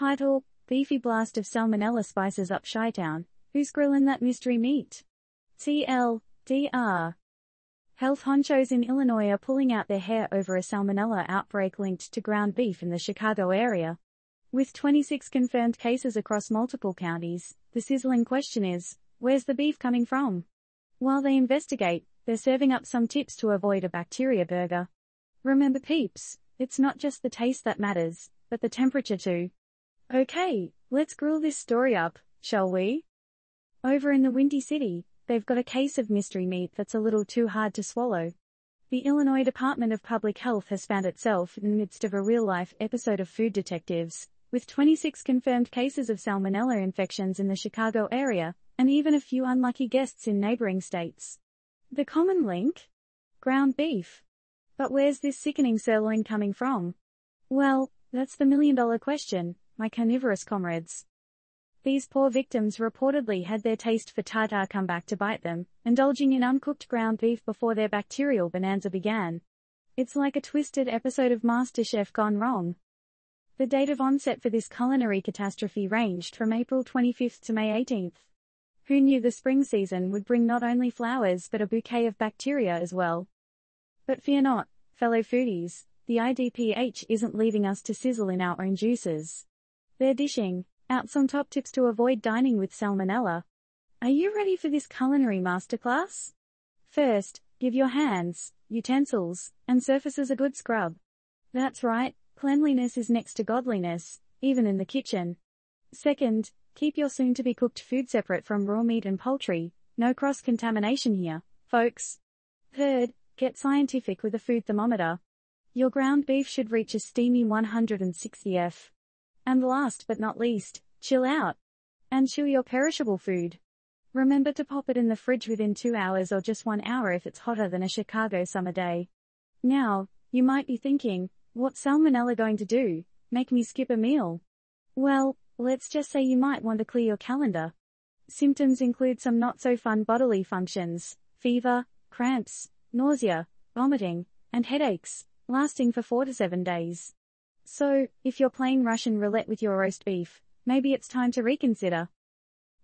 Title: Beefy blast of Salmonella spices up Chi-Town. Who's grilling that mystery meat? TLDR. Health honchos in Illinois are pulling out their hair over a Salmonella outbreak linked to ground beef in the Chicago area. With 26 confirmed cases across multiple counties, the sizzling question is, where's the beef coming from? While they investigate, they're serving up some tips to avoid a bacteria burger. Remember peeps, it's not just the taste that matters, but the temperature too. Okay, let's grill this story up, shall we? Over in the Windy City, they've got a case of mystery meat that's a little too hard to swallow. The Illinois Department of Public Health has found itself in the midst of a real-life episode of Food Detectives, with 26 confirmed cases of Salmonella infections in the Chicago area, and even a few unlucky guests in neighboring states. The common link? Ground beef. But where's this sickening sirloin coming from? Well, that's the million-dollar question, my carnivorous comrades. These poor victims reportedly had their taste for tartar come back to bite them, indulging in uncooked ground beef before their bacterial bonanza began. It's like a twisted episode of MasterChef gone wrong. The date of onset for this culinary catastrophe ranged from April 25th to May 18th. Who knew the spring season would bring not only flowers but a bouquet of bacteria as well? But fear not, fellow foodies, the IDPH isn't leaving us to sizzle in our own juices. They're dishing out some top tips to avoid dining with Salmonella. Are you ready for this culinary masterclass? First, give your hands, utensils, and surfaces a good scrub. That's right, cleanliness is next to godliness, even in the kitchen. Second, keep your soon-to-be cooked food separate from raw meat and poultry, no cross-contamination here, folks. Third, get scientific with a food thermometer. Your ground beef should reach a steamy 160 F. And last but not least, chill out. And chew your perishable food. Remember to pop it in the fridge within 2 hours or just 1 hour if it's hotter than a Chicago summer day. Now, you might be thinking, what's Salmonella going to do? Make me skip a meal? Well, let's just say you might want to clear your calendar. Symptoms include some not-so-fun bodily functions, fever, cramps, nausea, vomiting, and headaches, lasting for 4 to 7 days. So, if you're playing Russian roulette with your roast beef, maybe it's time to reconsider.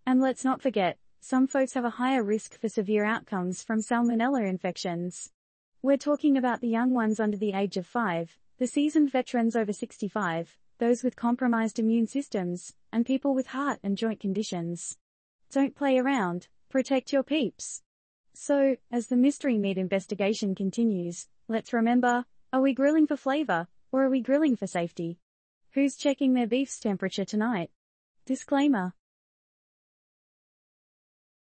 And let's not forget, some folks have a higher risk for severe outcomes from Salmonella infections. We're talking about the young ones under the age of 5, the seasoned veterans over 65, those with compromised immune systems, and people with heart and joint conditions. Don't play around, protect your peeps. So, as the mystery meat investigation continues, let's remember, are we grilling for flavor, or are we grilling for safety? Who's checking their beef's temperature tonight? Disclaimer.